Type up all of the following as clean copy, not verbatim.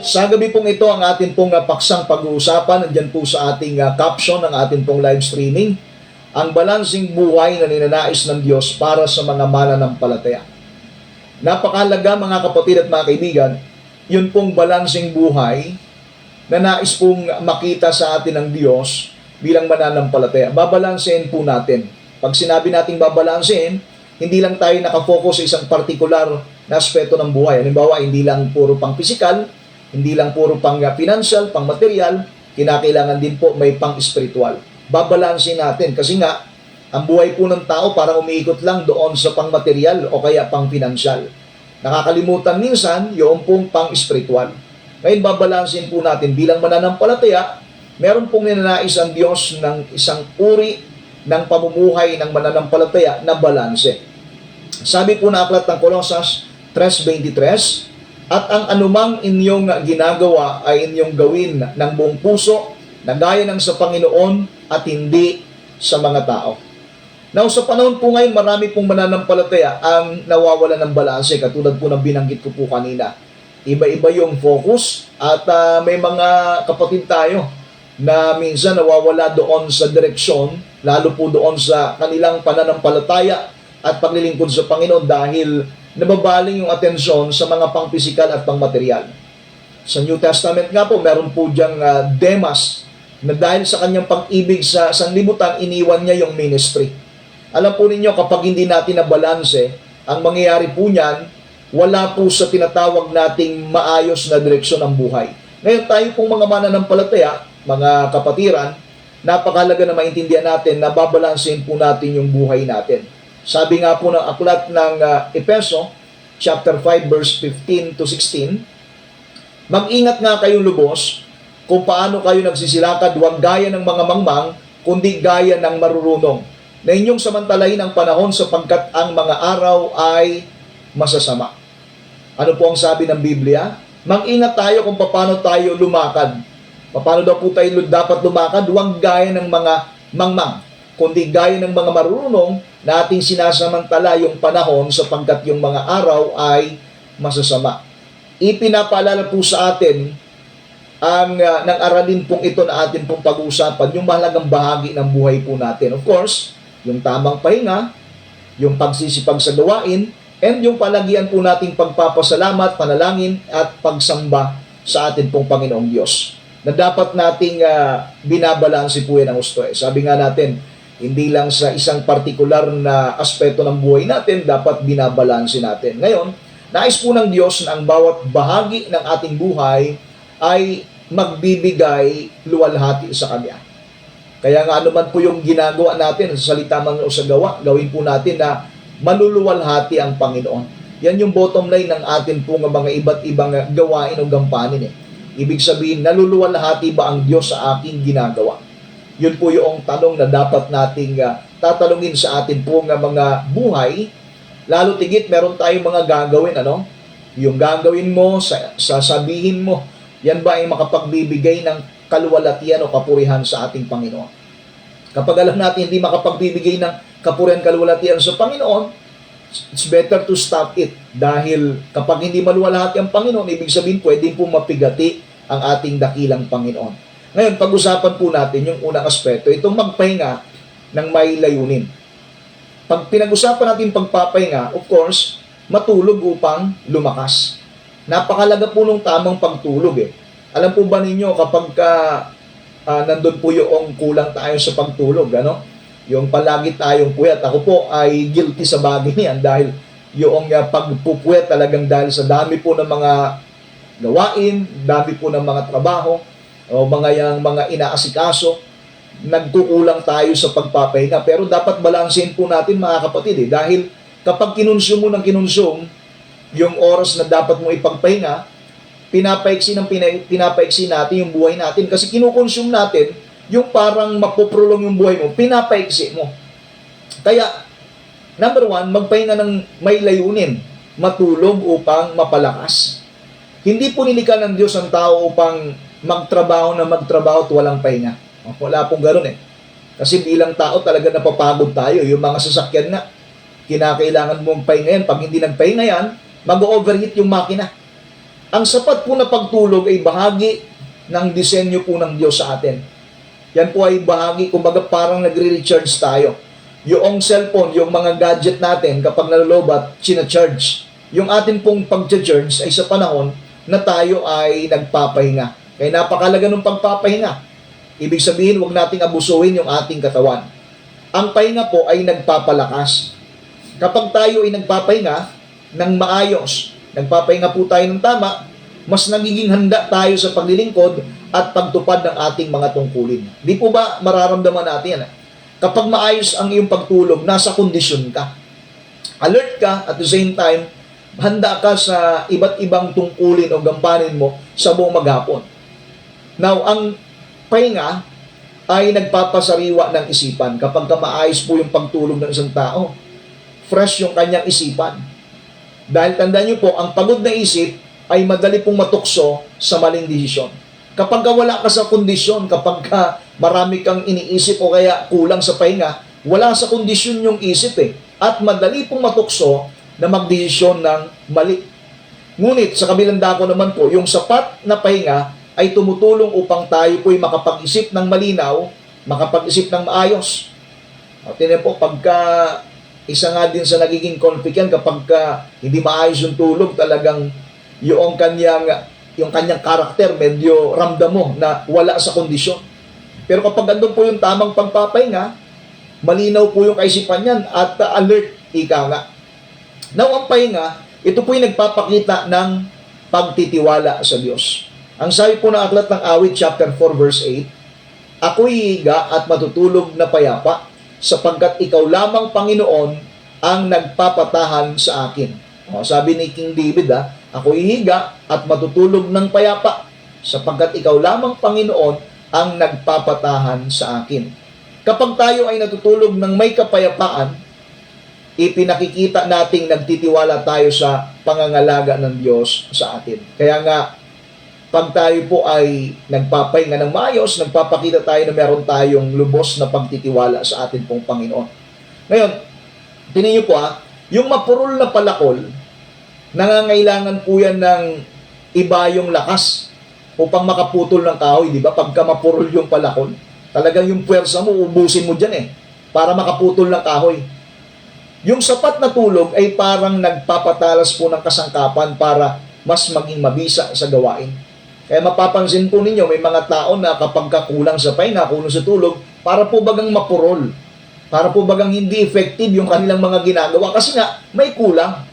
Sa gabi pong ito, ang ating pong paksang pag-uusapan, nandyan po sa ating caption ng ating pong live streaming, ang balansing buhay na ninanais ng Diyos para sa mga mananampalataya. Napakahalaga mga kapatid at mga kaibigan, yun pong balansing buhay na nais pong makita sa atin ng Diyos bilang mananampalataya. Babalansehin po natin. Pag sinabi nating babalansehin, hindi lang tayo nakafocus sa isang partikular na aspeto ng buhay. Halimbawa, hindi lang puro pang physical, hindi lang puro pang financial, pang material, kinakailangan din po may pang spiritual. Babalansin natin kasi nga, ang buhay po ng tao parang umiikot lang doon sa pang material o kaya pang financial. Nakakalimutan minsan yung pong pang spiritual. Ngayon babalansin po natin bilang mananampalataya, meron pong ninanais ang Diyos ng isang uri ng pamumuhay ng mananampalataya na balanse. Sabi po na aklat ng Colosas 3:23, at ang anumang inyong ginagawa ay inyong gawin ng buong puso na gaya ng sa Panginoon at hindi sa mga tao. Now, sa panahon po ngayon, marami pong mananampalataya ang nawawala ng balanse, katulad po ng binanggit ko po kanina. Iba-iba yung focus at may mga kapatid tayo na minsan nawawala doon sa direksyon, lalo po doon sa kanilang pananampalataya at paglilingkod sa Panginoon dahil nababaling yung atensyon sa mga pang-pisikal at pang-material. Sa New Testament nga po, meron po diyang Demas na dahil sa kanyang pag-ibig sa sanlibutan, iniwan niya yung ministry. Alam po ninyo, kapag hindi natin nabalanse, ang mangyayari po niyan, wala po sa tinatawag nating maayos na direksyon ng buhay. Ngayon tayo pong mga mananampalataya, mga kapatiran, napakahalaga na maintindihan natin na babalansehin po natin yung buhay natin. Sabi nga po ng aklat ng Efeso, chapter 5, verse 15 to 16, mag-ingat nga kayong lubos kung paano kayo nagsisilakad, huwag gaya ng mga mangmang, kundi gaya ng marurunong, na inyong samantalahin ang panahon sapagkat ang mga araw ay masasama. Ano po ang sabi ng Biblia? Mag-ingat tayo kung paano tayo lumakad. Paano daw po tayo dapat lumakad? Huwag gaya ng mga mangmang, kundi gaya ng mga marurunong na ating sinasamantala yung panahon sapagkat yung mga araw ay masasama. Ipinapaalala po sa atin ang ng aralin pong ito na atin pong pag-uusapan, yung mahalagang bahagi ng buhay po natin. Of course, yung tamang pahinga, yung pagsisipag sa gawain, and yung palagian po nating pagpapasalamat, panalangin, at pagsamba sa atin pong Panginoong Diyos. Na dapat nating binabalansi po yan ang gusto. Sabi nga natin, hindi lang sa isang partikular na aspeto ng buhay natin, dapat binabalansi natin. Ngayon, nais po ng Diyos na ang bawat bahagi ng ating buhay ay magbibigay luwalhati sa Kanya. Kaya nga anuman po yung ginagawa natin, sa salita man o sa gawa, gawin po natin na maluluwalhati ang Panginoon. Yan yung bottom line ng atin po ng mga iba't ibang gawain o gampanin. Ibig sabihin, naluluwalhati ba ang Diyos sa aking ginagawa? Yun po yung tanong na dapat nating tatanungin sa atin po ng mga buhay. Lalo tigit, meron tayong mga gagawin, ano? Yung gagawin mo, sasabihin mo, yan ba ay makapagbibigay ng kaluwalhatian o kapurihan sa ating Panginoon? Kapag alam natin hindi makapagbibigay ng kapurihan, kaluwalhatian sa Panginoon, it's better to stop it. Dahil kapag hindi maluwalhati ang Panginoon, ibig sabihin pwede po mapigati ang ating dakilang Panginoon. Ngayon, pag-usapan po natin yung unang aspeto, itong magpahinga ng may layunin. Pag pinag-usapan natin pagpapahinga, of course, matulog upang lumakas. Napakalaga po nung tamang pagtulog Alam po ba ninyo kapag nandun po yung kulang tayo sa pagtulog, ano? Yung palagi tayong puyat. Ako po ay guilty sa bagay niyan dahil yung pagpupuyat talagang dahil sa dami po ng mga gawain, dami po ng mga trabaho, o mga inaasikaso, nagkukulang tayo sa pagpapahinga. Pero dapat balansin po natin mga kapatid dahil kapag kinonsum mo ng kinonsum yung oras na dapat mo ipagpahinga, pinapaiksi natin yung buhay natin kasi kinukonsum natin yung parang mapoprolong yung buhay mo, pinapaiksi mo. Kaya, number one, magpahinga ng may layunin, matulog upang mapalakas. Hindi po nilikha ng Diyos ang tao upang magtrabaho at walang pahinga. Wala pong ganoon Kasi bilang tao talaga napapagod tayo. Yung mga sasakyan nga, kinakailangan mong pahinga yan. Pag hindi nagpahinga yan, mag-overheat yung makina. Ang sapat po na pagtulog ay bahagi ng disenyo po ng Diyos sa atin. Yan po ay bahagi, kumbaga parang nagre-recharge tayo. Yung cellphone, yung mga gadget natin, kapag nalolobat, sina-charge. Yung atin pong pag-charge ay sa panahon na tayo ay nagpapahinga. Kaya napakalaga ng pagpapahinga. Ibig sabihin, huwag nating abusuhin yung ating katawan. Ang pahinga po ay nagpapalakas. Kapag tayo ay nagpapahinga ng maayos, nagpapahinga po tayo ng tama, mas nagiging handa tayo sa paglilingkod at pagtupad ng ating mga tungkulin. Di po ba mararamdaman natin yan? Kapag maayos ang iyong pagtulog, nasa kondisyon ka. Alert ka, at the same time, handa ka sa iba't ibang tungkulin o gampanin mo sa buong maghapon. Now, ang pahinga ay nagpapasariwa ng isipan. Kapag maayos po yung pagtulog ng isang tao, fresh yung kanyang isipan. Dahil tandaan niyo po, ang pagod na isip ay madali pong matukso sa maling desisyon. Kapag wala ka sa kondisyon, kapag marami kang iniisip o kaya kulang sa pahinga, wala sa kondisyon yung isip at madali pong matukso na magdesisyon ng mali. Ngunit sa kabilang dako naman po, yung sapat na pahinga ay tumutulong upang tayo po'y makapag-isip ng malinaw, makapag-isip ng maayos. At yun po, pagka isa nga din sa nagiging conflict yan, kapag hindi maayos yung tulog, talagang yung kanyang karakter, medyo ramdam mo na wala sa kondisyon. Pero kapag andun po yung tamang pagpapahinga, malinaw po yung kaisipan yan at alert, ika nga. Now, ang pahinga, ito po yung nagpapakita ng pagtitiwala sa Diyos. Ang sabi po ng aklat ng Awit, chapter 4, verse 8, "Ako'y higa at matutulog na payapa, sapagkat ikaw lamang, Panginoon, ang nagpapatahan sa akin." O, sabi ni King David, "Ako'y higa at matutulog ng payapa, sapagkat ikaw lamang, Panginoon, ang nagpapatahan sa akin." Kapag tayo ay natutulog ng may kapayapaan, ipinakikita nating nagtitiwala tayo sa pangangalaga ng Diyos sa atin. Kaya nga, pag tayo po ay nagpapahinga ng maayos, nagpapakita tayo na meron tayong lubos na pagtitiwala sa atin pong Panginoon. Ngayon, tingnan niyo po yung mapurol na palakol, nangangailangan po yan ng iba yung lakas upang makaputol ng kahoy, di ba? Pagka mapurol yung palakol, talagang yung puwersa mo, ubusin mo dyan para makaputol ng kahoy. Yung sapat na tulog ay parang nagpapatalas po ng kasangkapan para mas maging mabisa sa gawain. Kaya mapapansin po ninyo, may mga tao na kapag kulang sa pahinga, kulang sa tulog, para po bagang mapurol. Para po bagang hindi effective yung kanilang mga ginagawa kasi nga may kulang.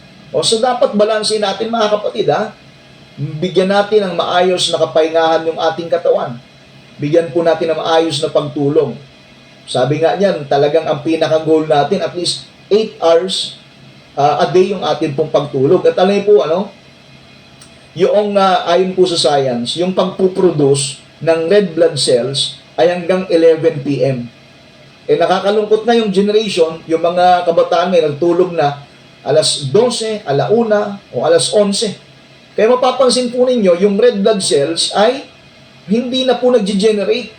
So dapat balansin natin, mga kapatid, bigyan natin ng maayos na kapahingahan yung ating katawan. Bigyan po natin ng maayos na pagtulog. Sabi nga niyan, talagang ang pinaka-goal natin, at least 8 hours a day yung atin pong pagtulog. At alam niyo po, yung ayon po sa science, yung pagpuproduce ng red blood cells ay hanggang 11 p.m. Nakakalungkot na yung generation, yung mga kabataan ngayon nagtulog na alas 12, alauna, o alas 11. Kaya mapapansin po ninyo, yung red blood cells ay hindi na po nag-generate.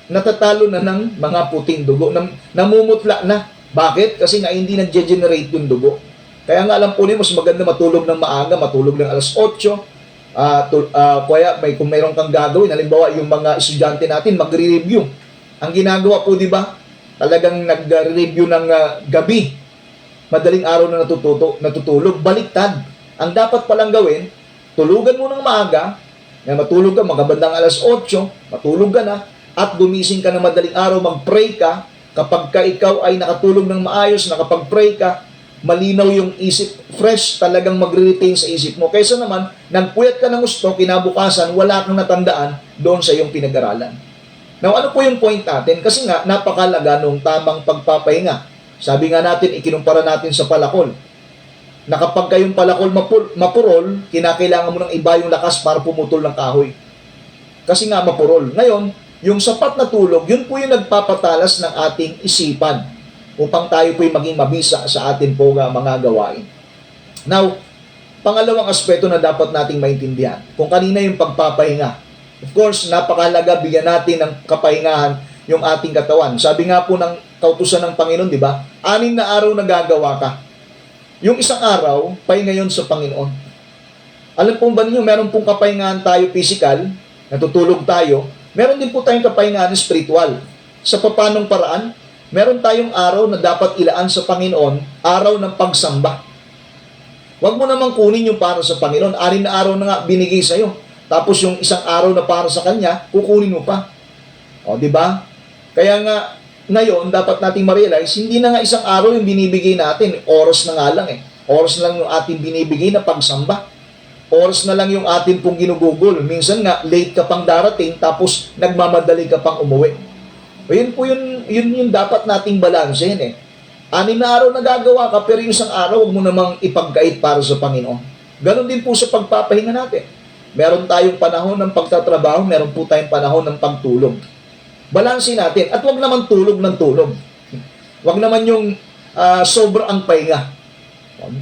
Natatalo na ng mga puting dugo. Namumutla na. Bakit? Kasi nga hindi nag-generate yung dugo. Kaya nga alam po niyo, mas maganda matulog ng maaga, matulog ng alas 8, kaya kung mayroon kang gagawin, halimbawa yung mga estudyante natin magre-review. Ang ginagawa po, di ba? Talagang nag-review ng gabi. Madaling araw na natutulog, baliktad. Ang dapat palang gawin, tulugan mo ng maaga, matulog ka magabandang alas 8, matulog ka na, at gumising ka ng madaling araw, mag-pray ka. Kapag ikaw ay nakatulog ng maayos, nakapag-pray ka, malinaw yung isip, fresh, talagang magre-retain sa isip mo. Kaysa naman, nagpuyat ka ng gusto, kinabukasan, wala kang natandaan doon sa iyong pinag-aralan. Now, ano po yung point natin? Kasi nga, napakalaga nung tamang pagpapahinga. Sabi nga natin, ikinumpara natin sa palakol. Na kapag kayong palakol mapurol, kinakailangan mo ng iba yung lakas para pumutol ng kahoy. Kasi nga mapurol. Ngayon, yung sapat na tulog, yun po yung nagpapatalas ng ating isipan upang tayo po'y maging mabisa sa atin po mga gawain. Now, pangalawang aspeto na dapat nating maintindihan, kung kanina yung pagpapahinga. Of course, napakahalaga, bigyan natin ng kapahingahan yung ating katawan. Sabi nga po ng kautusan ng Panginoon, di ba? 6 na araw na gagawa ka. Yung isang araw, pahinga yun sa Panginoon. Alam po ba ninyo, meron pong kapahingahan tayo physical, natutulog tayo, meron din po tayong kapahingahan spiritual. Sa papanong paraan, meron tayong araw na dapat ilaan sa Panginoon, araw ng pagsamba. Huwag mo namang kunin yung para sa Panginoon. 6 na araw na nga binigay sa'yo. Tapos yung isang araw na para sa Kanya, kukunin mo pa. O, di ba? Kaya nga, ngayon, dapat nating ma-realize, hindi na nga isang araw yung binibigay natin. Oras na nga lang eh. Oras na lang yung ating binibigay na pagsamba. Oras na lang yung atin pong ginugugol. Minsan nga, late ka pang darating, tapos nagmamadali ka pang umuwi. O yun po yun dapat nating balansehin eh. 6 na araw na gagawa ka, pero yung isang araw, huwag mo namang ipagkait para sa Panginoon. Ganon din po sa pagpapahinga natin. Meron tayong panahon ng pagtatrabaho, meron po tayong panahon ng pagtulog. Balansin natin. At huwag naman tulog ng tulog. Huwag naman yung sobrang pahinga.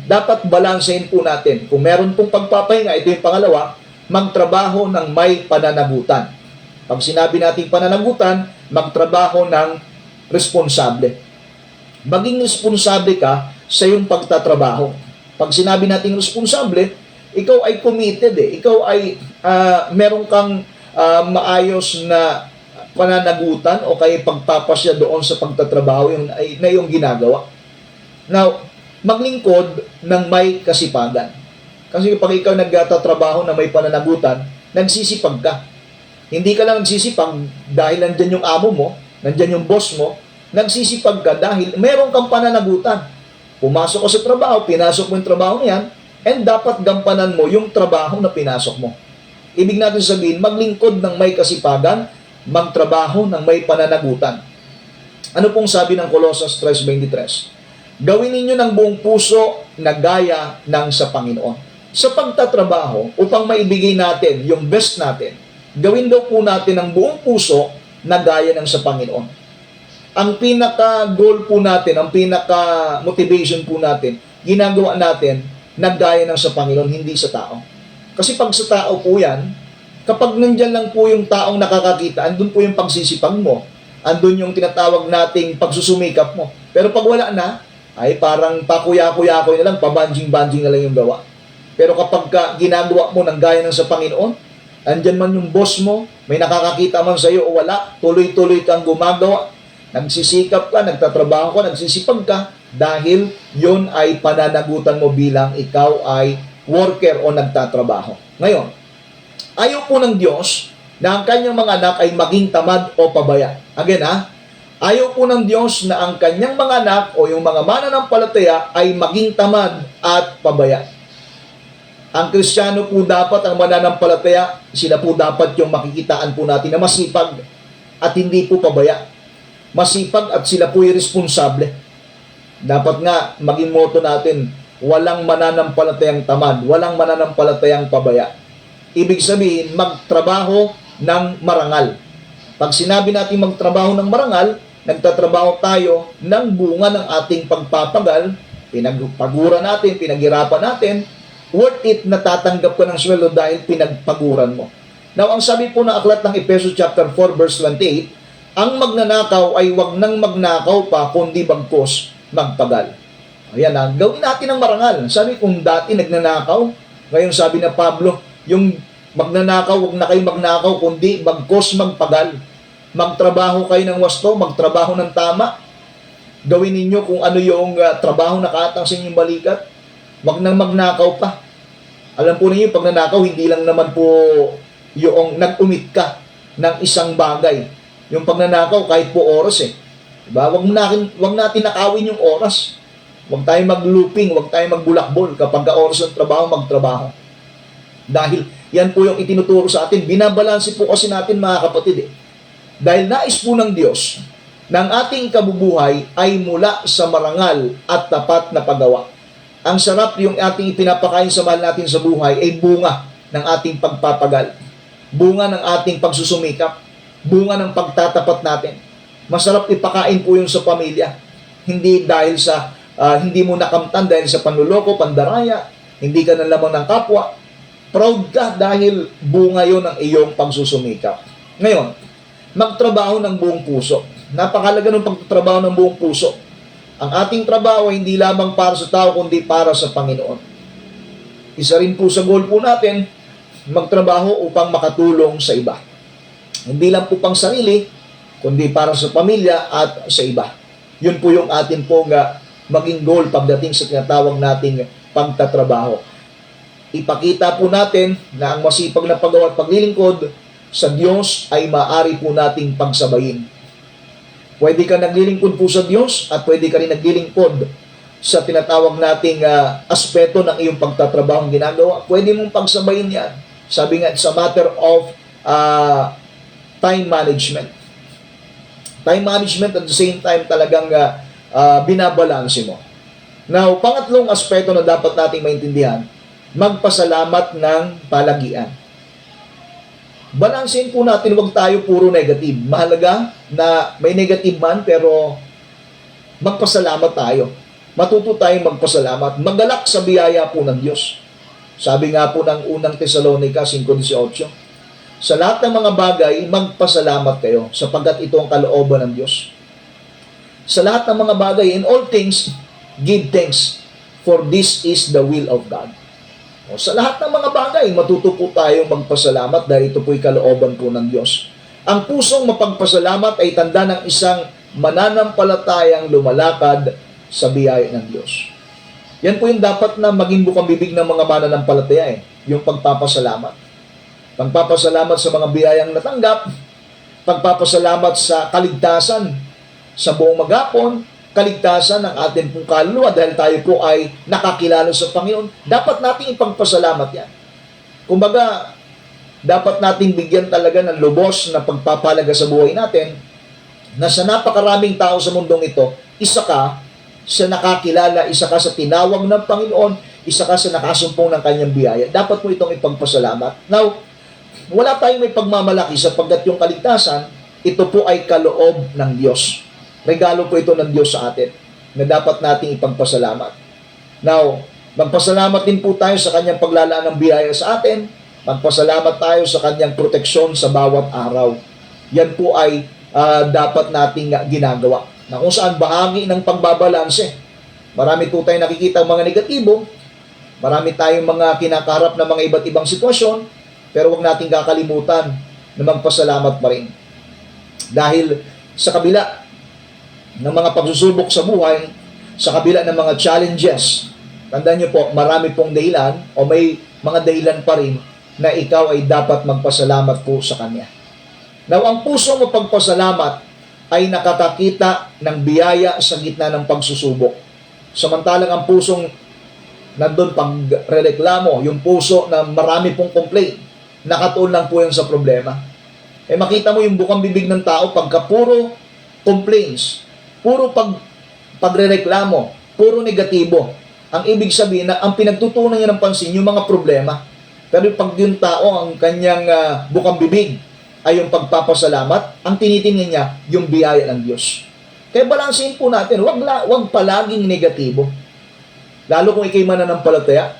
Dapat balansehin po natin. Kung meron pong pagpapahinga, ito yung pangalawa, magtrabaho ng may pananagutan. Pag sinabi natin pananagutan, magtrabaho ng responsable. Maging responsable ka sa iyong pagtatrabaho. Pag sinabi natin responsable, ikaw ay committed eh. Ikaw ay meron kang maayos na pananagutan o kaya pagpapasya doon sa pagtatrabaho na iyong ginagawa. Now, maglingkod ng may kasipagan. Kasi pag ikaw nagtatrabaho na may pananagutan, nagsisipag ka. Hindi ka lang nagsisipag dahil nandyan yung amo mo, nandyan yung boss mo, nagsisipag ka dahil meron kang pananagutan. Pumasok ka sa trabaho, pinasok mo yung trabaho niyan, and dapat gampanan mo yung trabaho na pinasok mo. Ibig natin sabihin, maglingkod ng may kasipagan, magtrabaho ng may pananagutan. Ano pong sabi ng Colossus 3:23? Gawin ninyo ng buong puso na gaya ng sa Panginoon. Sa pagtatrabaho, upang maibigay natin yung best natin, gawin daw po natin ng buong puso na gaya ng sa Panginoon. Ang pinaka-goal po natin, ang pinaka-motivation po natin, ginagawa natin na gaya ng sa Panginoon, hindi sa tao. Kasi pag sa tao po yan, kapag nandyan lang po yung taong nakakakita, andun po yung pagsisipag mo, andun yung tinatawag nating pagsusumikap mo. Pero pag wala na, ay parang pakuya-kuya-kuya na lang, pabanjing-banjing na lang yung gawa. Pero kapag ginagawa mo ng gaya ng sa Panginoon, andyan man yung boss mo, may nakakakita man sa iyo o wala, tuloy-tuloy kang gumagawa, nagsisikap ka, nagtatrabaho ka, nagsisipag ka, dahil yon ay pananagutan mo bilang ikaw ay worker o nagtatrabaho. Ngayon, ayaw po ng Diyos na ang kanyang mga anak ay maging tamad o pabaya. Again ayaw po ng Diyos na ang kanyang mga anak o yung mga mananampalataya ay maging tamad at pabaya. Ang Kristiyano po dapat, ang mananampalataya, sila po dapat yung makikitaan po natin na masipag at hindi po pabaya. Masipag at sila po yung responsable. Dapat nga, maging motto natin, walang mananampalatayang tamad, walang mananampalatayang pabaya. Ibig sabihin, magtrabaho ng marangal. Pag sinabi natin magtrabaho ng marangal, nagtatrabaho tayo ng bunga ng ating pagpapagal, pinagpagura natin, pinaghirapan natin, worth it na tatanggap ka ng sweldo dahil pinagpaguran mo. Now, ang sabi po ng aklat ng Efeso chapter 4 verse 28, ang magnanakaw ay wag nang magnakaw pa, kundi bagkus magpagal. Ayan gawin natin ang marangal. Sabi kung dati nagnanakaw, ngayon sabi na Pablo, yung magnanakaw, wag na kayo magnakaw, kundi bagkus magpagal. Magtrabaho kayo ng wasto, magtrabaho ng tama. Gawin ninyo kung ano yung trabaho na katang sa inyong balikat. Wag nang magnakaw pa. Alam po ninyo, pag nanakaw, hindi lang naman po yung nag-umit ka ng isang bagay. Yung pagnanakaw, kahit po oras Diba? Wag natin nakawin yung oras. Wag tayong mag-looping, wag tayong magbulakbol. Kapag oras ng trabaho, magtrabaho. Dahil yan po yung itinuturo sa atin. Binabalansi po kasi natin mga kapatid Dahil nais po ng Diyos na ang ating kabubuhay ay mula sa marangal at tapat na paggawa. Ang sarap yung ating ipinapakain sa mahal natin sa buhay ay bunga ng ating pagpapagal. Bunga ng ating pagsusumikap. Bunga ng pagtatapat natin. Masarap ipakain po yun sa pamilya. Hindi dahil sa hindi mo nakamtan dahil sa panluloko, pandaraya, hindi ka nalamang ng kapwa. Proud ka dahil bunga yun ng iyong pagsusumikap. Ngayon, magtrabaho ng buong puso. Napakalaga ng pagtatrabaho ng buong puso. Ang ating trabaho ay hindi lamang para sa tao, kundi para sa Panginoon. Isa rin po sa goal po natin, magtrabaho upang makatulong sa iba. Hindi lang po pang sarili, kundi para sa pamilya at sa iba. Yun po yung atin pong maging goal pagdating sa tinatawag nating pagtatrabaho. Ipakita po natin na ang masipag na paggawa at paglilingkod sa Diyos ay maaari po nating pagsabayin. Pwede ka naglilingkod po sa Diyos at pwede ka rin naglilingkod sa tinatawag nating aspeto ng iyong pagtatrabaho ang ginagawa. Pwede mong pagsabayin yan. Sabi nga, it's a matter of time management. Time management at the same time talagang binabalanse mo. Now, pangatlong aspeto na dapat nating maintindihan, magpasalamat ng palagian. Balansin po natin, huwag tayo puro negative. Mahalaga na may negative man, pero magpasalamat tayo. Matuto tayong magpasalamat. Magalak sa biyaya po ng Diyos. Sabi nga po ng unang Tesalonica 5:18, sa lahat ng mga bagay, magpasalamat kayo sapagkat ito ang kalooban ng Diyos. Sa lahat ng mga bagay, in all things, give thanks, for this is the will of God. O, sa lahat ng mga bagay, matuto po tayong magpasalamat dahil ito po'y kalooban po ng Diyos. Ang pusong mapagpasalamat ay tanda ng isang mananampalatayang lumalakad sa biyaya ng Diyos. Yan po yung dapat na maging bukang bibig ng mga mananampalataya, yung pagpapasalamat. Pagpapasalamat sa mga biyayang natanggap, pagpapasalamat sa kaligtasan sa buong maghapon, kaligtasan ng ating pong kaluluwa dahil tayo po ay nakakilala sa Panginoon. Dapat nating ipagpasalamat yan. Kumbaga, dapat nating bigyan talaga ng lubos na pagpapalaga sa buhay natin na sa napakaraming tao sa mundong ito, isa ka sa nakakilala, isa ka sa tinawag ng Panginoon, isa ka sa nakasumpong ng kanyang biyaya. Dapat mo itong ipagpasalamat. Now, wala tayong may pagmamalaki sapagkat yung kaligtasan, ito po ay kaloob ng Diyos. Regalo po ito ng Diyos sa atin na dapat nating ipagpasalamat. Now, magpasalamat din po tayo sa kanyang paglalaan ng biyaya sa atin. Magpasalamat tayo sa kanyang proteksyon sa bawat araw. Yan po ay dapat nating ginagawa. Na kung saan bahagi ng pagbabalanse. Marami po tayong nakikita mga negatibo. Marami tayong mga kinakaharap na mga iba't ibang sitwasyon. Pero huwag nating kakalimutan na magpasalamat pa rin. Dahil sa kabila ng mga pagsusubok sa buhay, sa kabila ng mga challenges, tandaan niyo po, marami pong dahilan o may mga dahilan pa rin na ikaw ay dapat magpasalamat po sa Kanya. Now, ang puso mo pagpasalamat ay nakakakita ng biyaya sa gitna ng pagsusubok. Samantalang ang pusong nandun pagreklamo, yung puso na marami pong complaint, nakatuon lang po yan sa problema. Makita mo yung bukang bibig ng tao pagka puro complaints, puro pagrereklamo, puro negatibo. Ang ibig sabihin na ang pinagtutunan niya ng pansin yung mga problema. Pero pag yung tao, ang kanyang bukang bibig ay yung pagpapasalamat, ang tinitingnan niya yung biyaya ng Diyos. Kaya balansin po natin, wag palaging negatibo. Lalo kung ikay mananampalataya.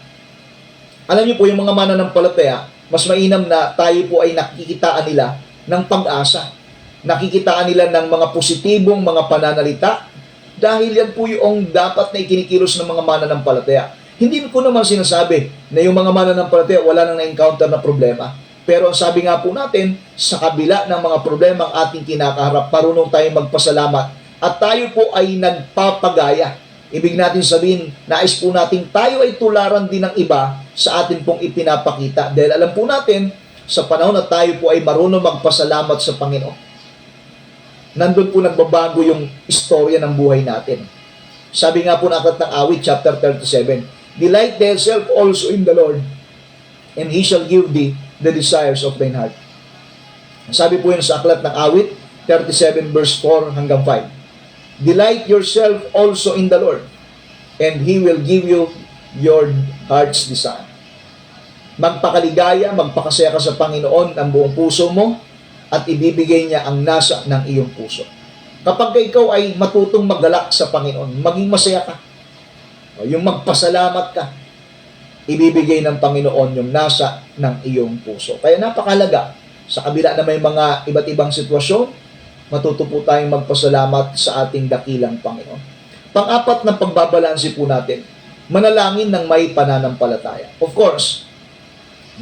Alam niyo po, yung mga mananampalataya, mas mainam na tayo po ay nakikitaan nila ng pag-asa. Nakikitaan nila ng mga positibong mga pananalita dahil yan po yung dapat na ikinikilos ng mga mananampalataya. Hindi ko naman sinasabi na yung mga mananampalataya wala nang na-encounter na problema. Pero ang sabi nga po natin, sa kabila ng mga problema ang ating kinakaharap, marunong tayong magpasalamat at tayo po ay nagpapagaya. Ibig natin sabihin, nais po natin tayo ay tularan din ng iba sa atin pong ipinapakita. Dahil alam po natin, sa panahon na tayo po ay marunong magpasalamat sa Panginoon, nandun po nagbabago yung istorya ng buhay natin. Sabi nga po ng aklat ng Awit, chapter 37, delight thyself also in the Lord, and He shall give thee the desires of thine heart. Sabi po yun sa aklat ng Awit, 37 verse 4 hanggang 5. Delight yourself also in the Lord, and He will give you your heart's desire. Magpakaligaya, magpakasaya ka sa Panginoon ang buong puso mo, at ibibigay niya ang nasa ng iyong puso. Kapag ikaw ay matutong maggalak sa Panginoon, maging masaya ka, yung magpasalamat ka, ibibigay ng Panginoon yung nasa ng iyong puso. Kaya napakalaga, sa kabila na may mga iba't ibang sitwasyon, matuto po tayong magpasalamat sa ating dakilang Panginoon. Pang-apat na pagbabalanse po natin, manalangin ng may pananampalataya. Of course,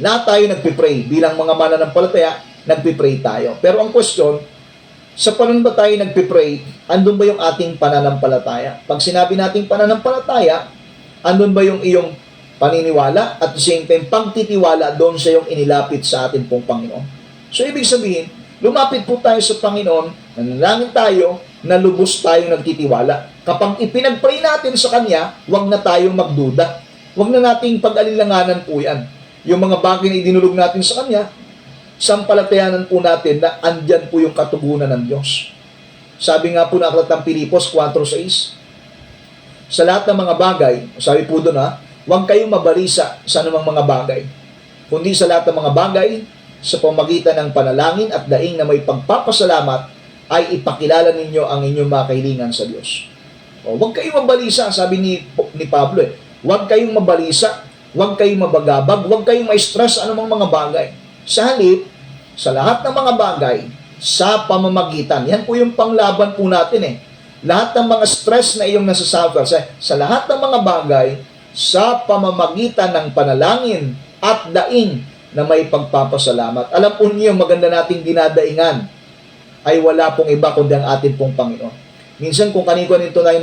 lahat tayo nagpipray. Bilang mga mananampalataya, nagpipray tayo. Pero ang question, sa panon ba tayo nagpipray, andun ba yung ating pananampalataya? Pag sinabi nating pananampalataya, andun ba yung iyong paniniwala at the same time, pagtitiwala doon sa iyong inilapit sa atin pong Panginoon? So, ibig sabihin, lumapit po tayo sa Panginoon, nanalangin tayo, na lubos tayong nagtitiwala. Kapag ipinagpray natin sa Kanya, huwag na tayong magduda. Huwag na nating pag-alilanganan po yan. Yung mga bagay na idinulog natin sa Kanya, sampalatayanan po natin na andyan po yung katugunan ng Diyos. Sabi nga po na aklat ng Pilipos 4:6, sa lahat ng mga bagay, sabi po doon huwag kayong mabalisa sa anumang mga bagay, kundi sa lahat ng mga bagay, sa pamagitan ng panalangin at daing na may pagpapasalamat, ay ipakilala ninyo ang inyong mga kahilingan sa Diyos. Huwag kayong mabalisa, sabi ni Pablo huwag kayong mabalisa, huwag kayong mabagabag, huwag kayong ma-stress anumang mga bagay. Sa halip, sa lahat ng mga bagay, sa pamamagitan. Yan po yung panglaban po natin Lahat ng mga stress na iyong nasasuffer, sa lahat ng mga bagay, sa pamamagitan ng panalangin at daing na may pagpapasalamat. Alam po niyo, maganda nating dinadaingan ay wala pong iba kundi ang atin pong Panginoon. Minsan kung kanino nito na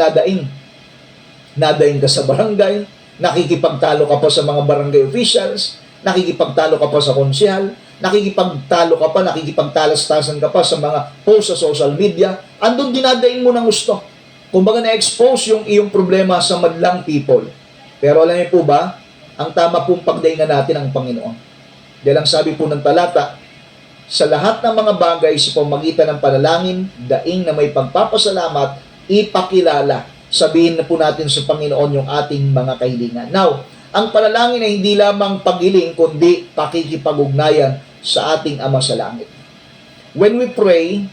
nadaing ka sa barangay, nakikipagtalo ka pa sa mga barangay officials, nakikipagtalo ka pa sa konsyal, nakikipagtalas-tasan ka pa sa mga post sa social media, andun dinadaing mo ng gusto. Kumbaga na-expose yung iyong problema sa madlang people. Pero alam niyo po ba, ang tama pong pagdaingan natin ang Panginoon. Dahil ang sabi po ng talata, sa lahat ng mga bagay sa pamagitan ng panalangin, daing na may pagpapasalamat, ipakilala. Sabihin na po natin sa Panginoon yung ating mga kahilingan. Now, ang panalangin ay hindi lamang paghiling, kundi pakikipag-ugnayan sa ating Ama sa Langit. When we pray,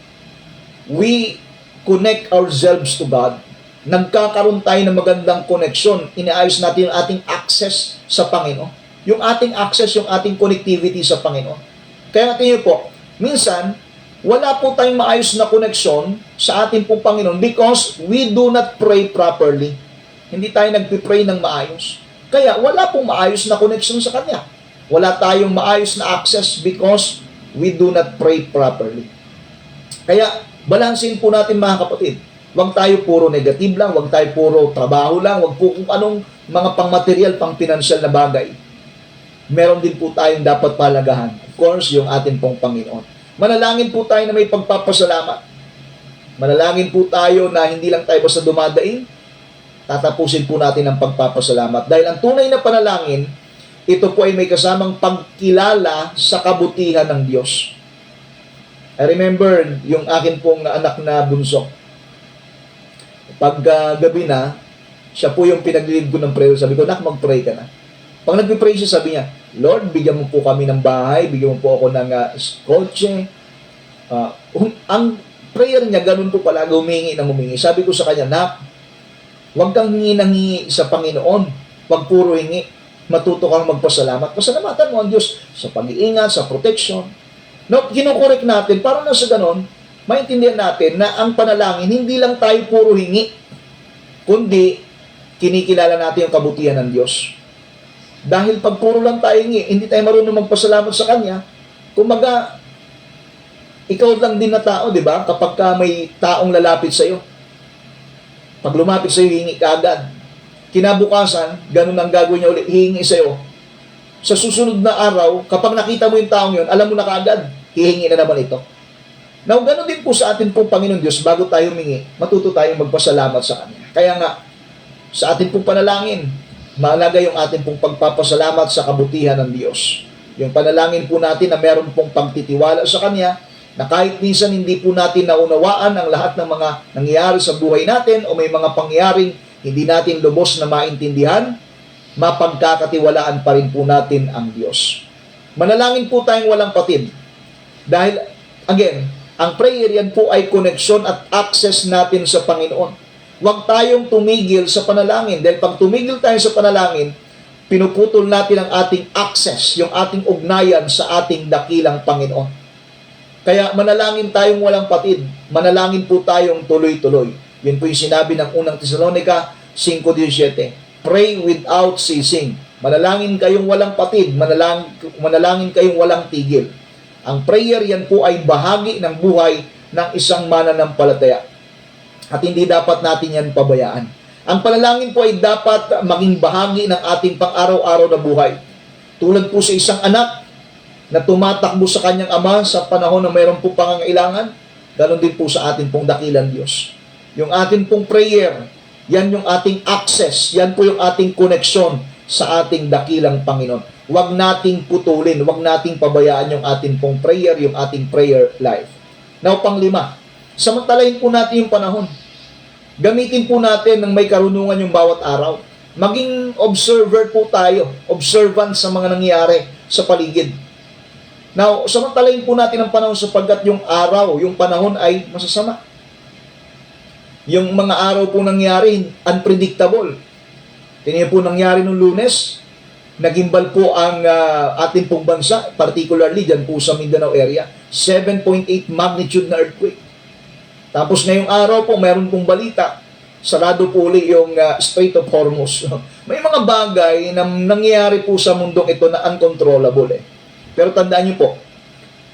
we connect ourselves to God. Nagkakaroon tayo ng magandang connection. Inaayos natin yung ating access sa Panginoon. Yung ating access, yung ating connectivity sa Panginoon. Kaya natin yun po, minsan, wala po tayong maayos na connection sa ating pong Panginoon because we do not pray properly. Hindi tayo nagpipray ng maayos. Kaya wala pong maayos na connection sa Kanya. Wala tayong maayos na access because we do not pray properly. Kaya, balansin po natin mga kapatid. Huwag tayo puro negative lang, huwag tayo puro trabaho lang, huwag po kung anong mga pang-material, pang-pinansyal na bagay. Meron din po tayong dapat palagahan. Of course, yung atin pong Panginoon. Manalangin po tayo na may pagpapasalamat. Manalangin po tayo na hindi lang tayo basta dumadaing, tatapusin po natin ang pagpapasalamat. Dahil ang tunay na panalangin, ito po ay may kasamang pagkilala sa kabutihan ng Diyos. I remember yung akin pong anak na bunso. Pag gabi na, siya po yung pinaglilid ko ng prayer. Sabi ko, nak, mag-pray ka na. Pag nag-pray siya, sabi niya, Lord, bigyan mo po kami ng bahay, bigyan mo po ako ng kotse. Ang prayer niya, ganun po palagi, humingi ng humingi. Sabi ko sa kanya, nak, huwag kang hingi ng hingi sa Panginoon. Huwag puro hingi. Matuto kang magpasalamat. Pasalamatan mo ang Diyos sa pag-iingat, sa protection. No, kinukorek natin, para na sa ganon, maintindihan natin na ang panalangin, hindi lang tayo puro hingi, kundi kinikilala natin yung kabutihan ng Diyos. Dahil pag puro lang tayo hingi, hindi tayo marunong magpasalamat sa Kanya, kumaga, ikaw lang din na tao, di ba? Kapag ka may taong lalapit sa iyo, pag lumapit sa iyo, hingi ka agad. Kinabukasan, ganun ang gagawin niya ulit, hihingi sa iyo. Sa susunod na araw, kapag nakita mo yung taong yun, alam mo na kaagad, hihingi na naman ito. Now, ganun din po sa atin pong Panginoon Diyos, bago tayo humingi, matuto tayong magpasalamat sa Kanya. Kaya nga, sa atin pong panalangin, mahalaga yung atin pong pagpapasalamat sa kabutihan ng Diyos. Yung panalangin po natin na meron pong pagtitiwala sa Kanya, na kahit minsan hindi po natin naunawaan ang lahat ng mga nangyayari sa buhay natin o may mga pangyayaring hindi natin lubos na maintindihan, mapagkakatiwalaan pa rin po natin ang Diyos. Manalangin po tayong walang patid. Dahil, again, ang prayer yan po ay connection at access natin sa Panginoon. Huwag tayong tumigil sa panalangin. Dahil pag tumigil tayo sa panalangin, pinuputol natin ang ating access, yung ating ugnayan sa ating dakilang Panginoon. Kaya manalangin tayong walang patid. Manalangin po tayong tuloy-tuloy. Yun po yung sinabi ng unang Tesalonica 5:17. Pray without ceasing. Manalangin kayong walang patid, manalangin kayong walang tigil. Ang prayer, yan po ay bahagi ng buhay ng isang mananampalataya. At hindi dapat natin yan pabayaan. Ang panalangin po ay dapat maging bahagi ng ating pang-araw-araw na buhay. Tulad po sa isang anak na tumatakbo sa kanyang ama sa panahon na mayroon po pangangailangan, ganoon din po sa atin pong dakilang Diyos. Yung atin pong prayer, yan yung ating access, yan po yung ating koneksyon sa ating dakilang Panginoon. Huwag nating putulin, huwag nating pabayaan yung ating pong prayer, yung ating prayer life. Now, panglima, samantalahin po natin yung panahon. Gamitin po natin ng may karunungan yung bawat araw. Maging observer po tayo, observant sa mga nangyayari sa paligid. Now, samantalahin po natin ang panahon sapagkat yung araw, yung panahon ay masasama. Yung mga araw po nangyari, unpredictable. Tingnan po nangyari nung Lunes, nagimbal po ang ating pong bansa, particularly dyan po sa Mindanao area, 7.8 magnitude na earthquake. Tapos ngayong araw po, mayroon pong balita, sarado po ulit yung Strait of Hormuz. May mga bagay na nangyayari po sa mundong ito na uncontrollable eh. Pero tandaan niyo po,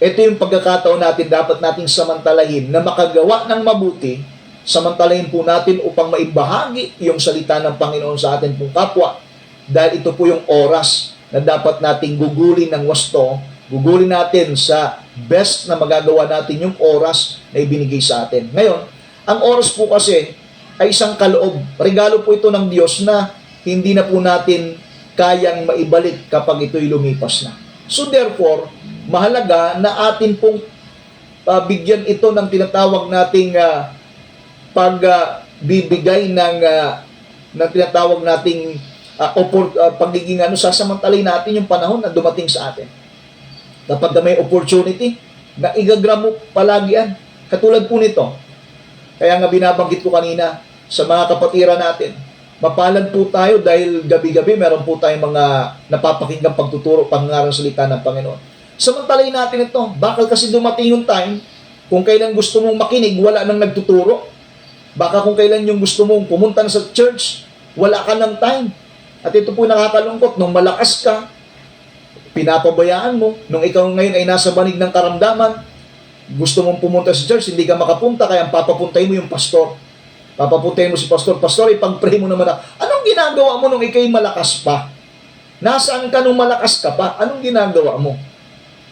ito yung pagkakataon natin, dapat nating samantalahin na makagawa ng mabuti, samantalahin po natin upang maibahagi yung salita ng Panginoon sa atin pong kapwa. Dahil ito po yung oras na dapat nating gugulin ng wasto, gugulin natin sa best na magagawa natin yung oras na ibinigay sa atin. Ngayon, ang oras po kasi ay isang kaloob. Regalo po ito ng Diyos na hindi na po natin kayang maibalik kapag ito'y lumipas na. So therefore, mahalaga na atin pong bigyan ito ng tinatawag nating pagbibigay ng tinatawag nating pagiging sasamantalay natin yung panahon na dumating sa atin. Kapag may opportunity, na igagram mo palagi yan. Katulad po nito. Kaya nga binabanggit ko kanina sa mga kapatiran natin, mapalad po tayo dahil gabi-gabi meron po tayong mga napapakinggang pagtuturo, pangangaral salita ng Panginoon. Samantalay natin ito. Bakal kasi dumating yung time, kung kailan gusto mong makinig, wala nang nagtuturo. Baka kung kailan yung gusto mong pumunta na sa church, wala ka ng time. At ito po nakakalungkot, nung malakas ka, pinapabayaan mo. Nung ikaw ngayon ay nasa banig ng karamdaman, gusto mong pumunta sa church, hindi ka makapunta, kaya papapuntay mo yung pastor. Papapuntay mo si pastor. Pastor, ipag-pray mo naman na, anong ginagawa mo nung ikaw'y malakas pa? Nasaan ka nung malakas ka pa? Anong ginagawa mo?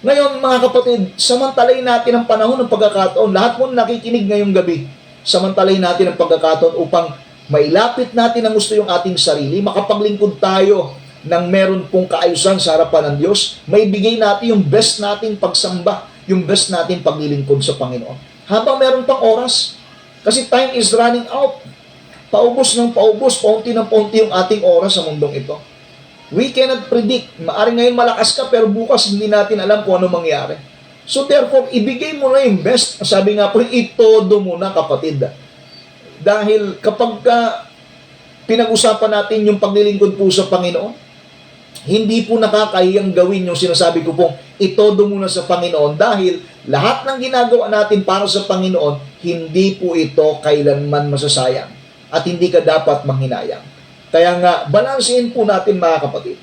Ngayon, mga kapatid, samantalay natin ang panahon ng pagkakataon. Lahat mo nakikinig ngayong gabi. Samantalay natin ang pagkakataon upang mailapit natin ang gusto yung ating sarili, makapaglingkod tayo ng meron pong kaayusan sa harapan ng Diyos, maibigay natin yung best nating pagsamba, yung best nating paglilingkod sa Panginoon. Habang meron pang oras, kasi time is running out. Paubos ng paubos, paunti ng paunti yung ating oras sa mundong ito. We cannot predict. Maaring ngayon malakas ka, pero bukas hindi natin alam kung ano mangyari. So therefore, ibigay mo na yung best. Sabi nga po, itodo muna kapatid. Dahil kapag pinag-usapan natin yung paglilingkod po sa Panginoon, hindi po nakakahiyang gawin yung sinasabi ko pong itodo muna sa Panginoon dahil lahat ng ginagawa natin para sa Panginoon, hindi po ito kailanman masasayang at hindi ka dapat manghinayang. Kaya nga, balansehin po natin mga kapatid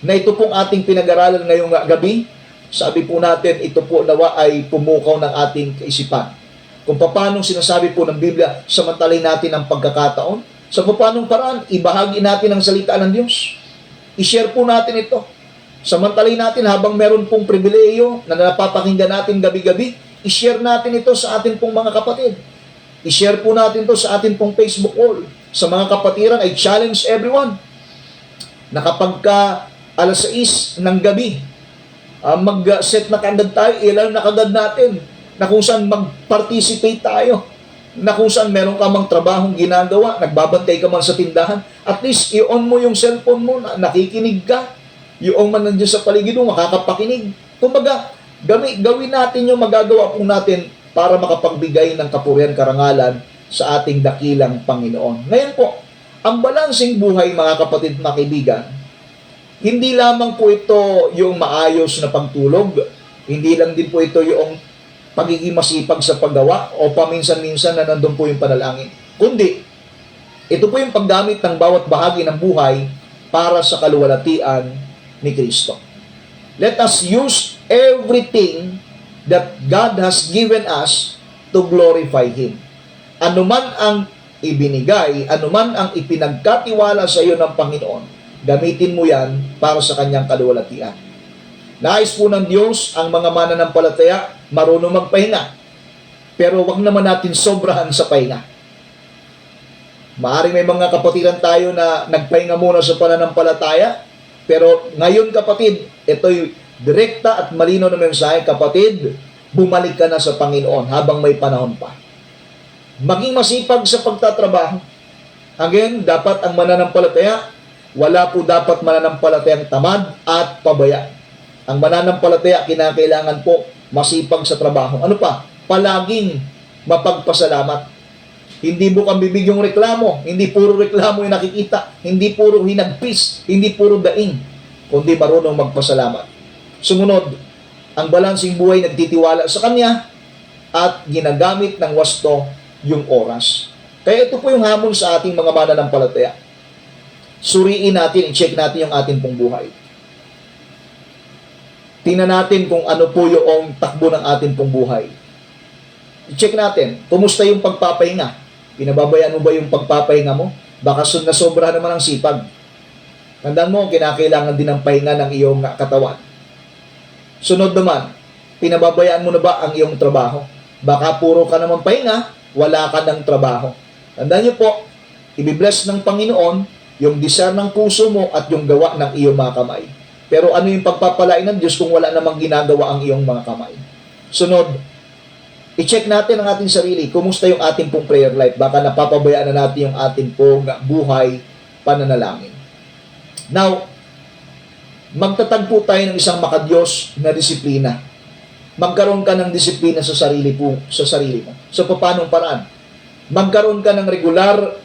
na ito pong ating pinag-aralan ngayong gabi. Sabi po natin, ito po nawa ay pumukaw ng ating kaisipan. Kung paano sinasabi po ng Biblia, samantalay natin ang pagkakataon. Sa paanong paraan, ibahagi natin ang salita ng Diyos. I-share po natin ito. Samantalay natin habang meron pong pribileyo na napapakinggan natin gabi-gabi, i-share natin ito sa atin pong mga kapatid. I-share po natin ito sa atin pong Facebook wall. Sa mga kapatiran, I challenge everyone na kapag alas 6 ng gabi, mag-set na kagad tayo, ilan na kagad natin na kung saan mag-participate tayo, na kung saan meron ka mang trabahong ginagawa, nagbabantay ka man sa tindahan, at least i-on mo yung cellphone mo, nakikinig ka, yung man nandiyan sa paligid mo, makakapakinig. Kumbaga, gawin natin yung magagawa po natin para makapagbigay ng kapurihan karangalan sa ating dakilang Panginoon. Ngayon po, ang balansing buhay mga kapatid na kaibigan, hindi lamang po ito yung maayos na pagtulog, hindi lang din po ito yung pagiging masipag sa paggawa o paminsan-minsan na nandun po yung panalangin. Kundi, Ito po yung paggamit ng bawat bahagi ng buhay para sa kaluwalhatian ni Kristo. Let us use everything that God has given us to glorify Him. Anuman ang ibinigay, anuman ang ipinagkatiwala sa iyo ng Panginoon, gamitin mo yan para sa kanyang kaluwalhatian. Nais po ng Diyos ang mga mananampalataya marunong magpahinga. Pero wag naman natin sobrahan sa pahinga. Maaring may mga kapatiran tayo na nagpahinga muna sa pananampalataya, pero ngayon kapatid, ito'y direkta at malinaw na mensahe, kapatid, bumalik ka na sa Panginoon habang may panahon pa. Maging masipag sa pagtatrabaho. Again, dapat ang mananampalataya, wala po dapat mananampalatayang tamad at pabaya. Ang mananampalataya, kinakailangan po masipag sa trabaho. Ano pa? Palaging mapagpasalamat. Hindi bukang bibig yung reklamo, hindi puro reklamo yung nakikita, hindi puro hinagpis, hindi puro daing, kundi marunong magpasalamat. Sumunod, ang balansing buhay nagtitiwala sa Kanya at ginagamit ng wasto yung oras. Kaya ito po yung hamon sa ating mga mananampalataya. Suriin natin, i-check natin yung ating pong buhay. Tingnan natin kung ano po yung takbo ng ating pong buhay. I-check natin, kumusta yung pagpapahinga? Pinababayaan mo ba yung pagpapahinga mo? Baka sobra naman ang sipag. Tandaan mo, kinakailangan din ng pahinga ng iyong katawan. Sunod naman, pinababayaan mo na ba ang iyong trabaho? Baka puro ka naman pahinga, wala ka ng trabaho. Tandaan niyo po, ibibless ng Panginoon yung desire ng puso mo at yung gawa ng iyong mga kamay. Pero ano yung pagpapalain ng Diyos kung wala namang ginagawa ang iyong mga kamay? Sunod, i-check natin ang ating sarili. Kumusta yung ating pong prayer life? Baka napapabayaan na natin yung ating pong buhay pananalangin. Now, magtatagpo tayo ng isang makadiyos na disiplina. Magkaroon ka ng disiplina sa sarili mo. So, paanong paraan? Magkaroon ka ng regular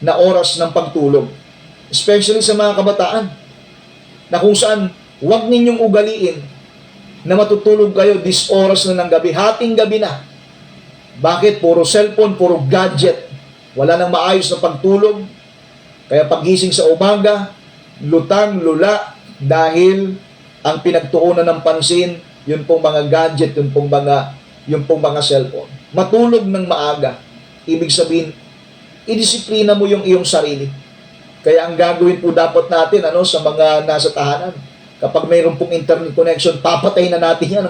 na oras ng pagtulog. Especially sa mga kabataan. Na kung saan, huwag ninyong ugaliin na matutulog kayo this oras na ng gabi, hating gabi na. Bakit? Puro cellphone, puro gadget. Wala nang maayos na pagtulog. Kaya pagising sa umaga, lutang, lula, dahil ang pinagtuunan ng pansin, yun pong mga gadget, yun pong mga cellphone. Matulog ng maaga. Ibig sabihin, idisiplina mo yung iyong sarili. Kaya ang gagawin po dapat natin sa mga nasa tahanan, kapag mayroon pong internet connection, papatay na natin yan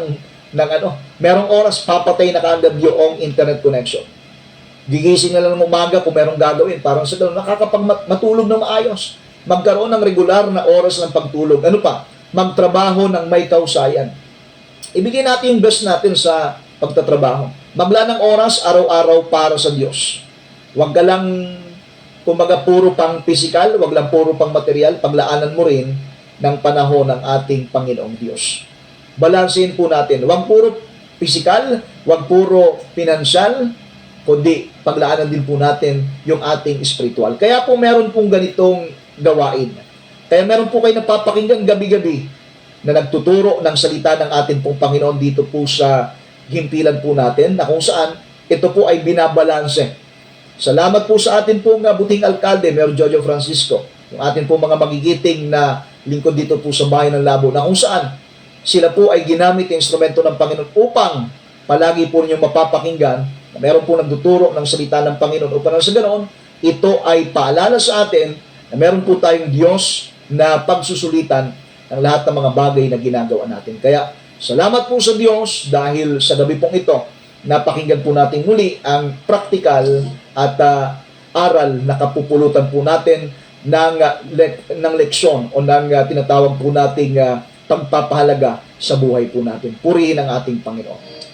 merong oras, papatay na kaagad yung internet connection. Gigising na lang ng umaga kung merong gagawin. Parang sa gano'n, nakakapagmatulog na maayos. Magkaroon ng regular na oras ng pagtulog. Ano pa? Magtrabaho ng may kausayan. Ibigay natin yung best natin sa pagtatrabaho. Maglaan ng oras, araw-araw para sa Diyos. Huwag ka lang, kumbaga, puro pang physical, huwag lang puro pang material, paglaanan mo rin ng panahon ng ating Panginoong Diyos. Balansin po natin. Huwag puro physical, huwag puro financial, kundi paglaanan din po natin yung ating spiritual. Kaya po meron pong ganitong gawain. Kaya meron po kayo napapakinggan gabi-gabi na nagtuturo ng salita ng ating pong Panginoon dito po sa himpilan po natin, na kung saan ito po ay binabalanse. Salamat po sa atin pong buting alkalde, Mayor Jojo Francisco, yung atin pong mga magigiting na lingkod dito po sa bayan ng Labo, na kung saan sila po ay ginamit yung instrumento ng Panginoon upang palagi po ninyong mapapakinggan na meron po nagtuturo ng salita ng Panginoon, upang sa ganoon, ito ay paalala sa atin na meron po tayong Diyos na pagsusulitan ng lahat ng mga bagay na ginagawa natin. Kaya salamat po sa Diyos dahil sa gabi pong ito, napakinggan po natin muli ang praktikal at aral na kapupulutan po natin ng leksyon o ng tinatawag po nating pagpapahalaga sa buhay po natin. Purihin ang ating Panginoon.